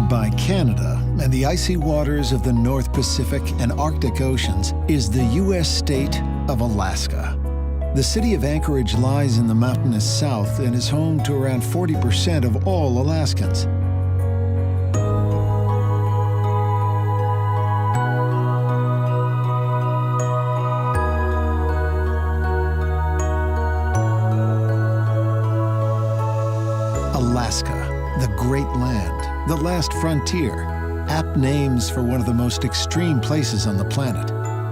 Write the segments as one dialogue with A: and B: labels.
A: Surrounded by Canada and the icy waters of the North Pacific and Arctic Oceans is the U.S. state of Alaska. The city of Anchorage lies in the mountainous south and is home to around 40% of all Alaskans. Alaska, the Great Land, the Last Frontier, apt names for one of the most extreme places on the planet.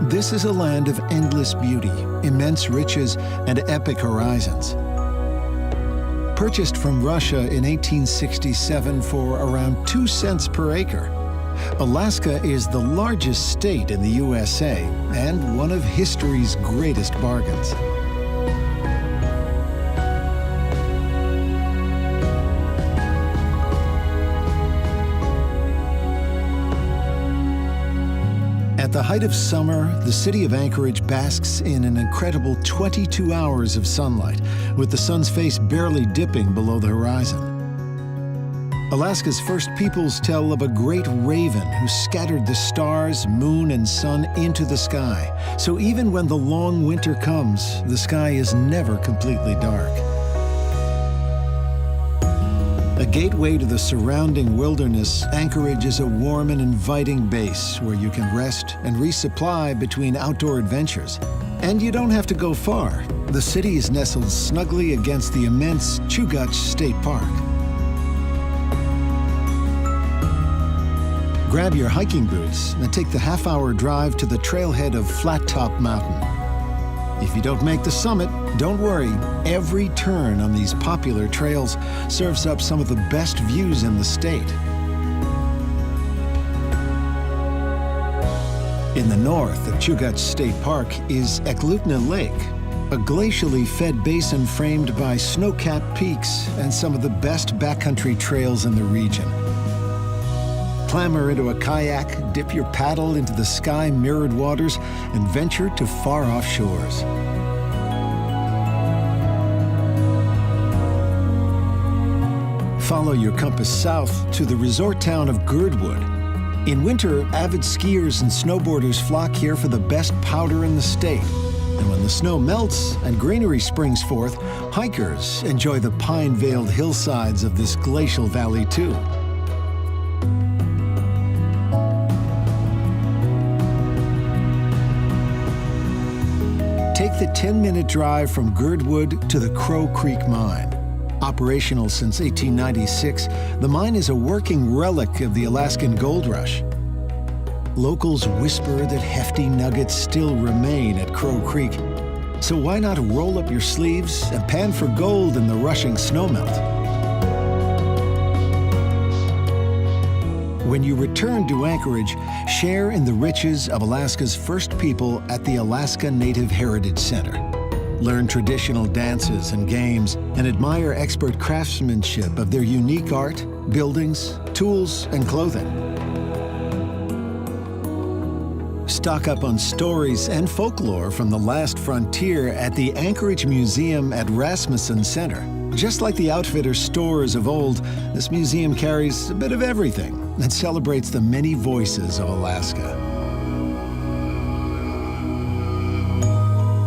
A: This is a land of endless beauty, immense riches, and epic horizons. Purchased from Russia in 1867 for around 2 cents per acre, Alaska is the largest state in the USA and one of history's greatest bargains. At the height of summer, the city of Anchorage basks in an incredible 22 hours of sunlight, with the sun's face barely dipping below the horizon. Alaska's first peoples tell of a great raven who scattered the stars, moon, and sun into the sky. So even when the long winter comes, the sky is never completely dark. A gateway to the surrounding wilderness, Anchorage is a warm and inviting base where you can rest and resupply between outdoor adventures. And you don't have to go far. The city is nestled snugly against the immense Chugach State Park. Grab your hiking boots and take the half-hour drive to the trailhead of Flat Top Mountain. If you don't make the summit, don't worry. Every turn on these popular trails serves up some of the best views in the state. In the north of Chugach State Park is Eklutna Lake, a glacially fed basin framed by snow-capped peaks and some of the best backcountry trails in the region. Clamber into a kayak, dip your paddle into the sky-mirrored waters, and venture to far-off shores. Follow your compass south to the resort town of Girdwood. In winter, avid skiers and snowboarders flock here for the best powder in the state. And when the snow melts and greenery springs forth, hikers enjoy the pine-veiled hillsides of this glacial valley too. Take the 10-minute drive from Girdwood to the Crow Creek Mine. Operational since 1896, the mine is a working relic of the Alaskan gold rush. Locals whisper that hefty nuggets still remain at Crow Creek, so why not roll up your sleeves and pan for gold in the rushing snowmelt? When you return to Anchorage, share in the riches of Alaska's first people at the Alaska Native Heritage Center. Learn traditional dances and games and admire expert craftsmanship of their unique art, buildings, tools, and clothing. Stock up on stories and folklore from the last frontier at the Anchorage Museum at Rasmussen Center. Just like the outfitter stores of old, this museum carries a bit of everything and celebrates the many voices of Alaska.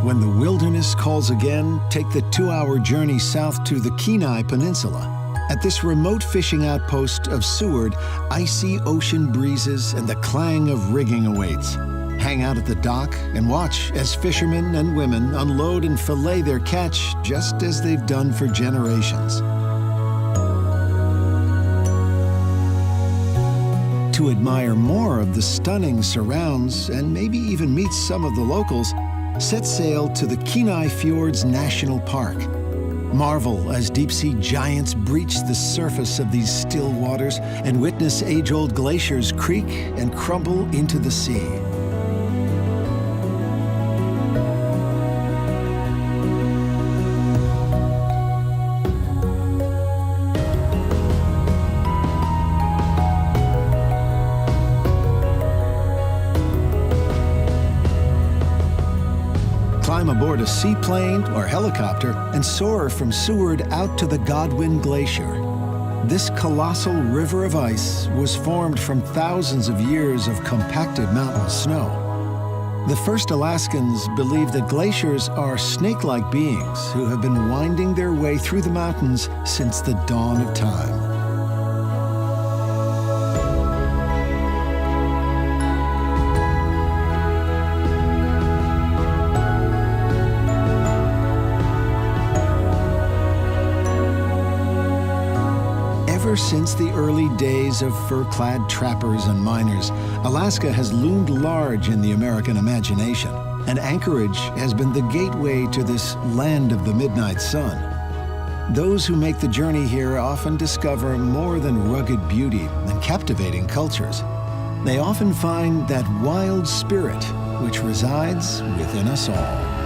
A: When the wilderness calls again, take the 2-hour journey south to the Kenai Peninsula. At this remote fishing outpost of Seward, icy ocean breezes and the clang of rigging awaits. Hang out at the dock and watch as fishermen and women unload and fillet their catch just as they've done for generations. To admire more of the stunning surrounds and maybe even meet some of the locals, set sail to the Kenai Fjords National Park. Marvel as deep-sea giants breach the surface of these still waters and witness age-old glaciers creak and crumble into the sea. Climb aboard a seaplane or helicopter and soar from Seward out to the Godwin Glacier. This colossal river of ice was formed from thousands of years of compacted mountain snow. The first Alaskans believed that glaciers are snake-like beings who have been winding their way through the mountains since the dawn of time. Ever since the early days of fur-clad trappers and miners, Alaska has loomed large in the American imagination, and Anchorage has been the gateway to this land of the midnight sun. Those who make the journey here often discover more than rugged beauty and captivating cultures. They often find that wild spirit which resides within us all.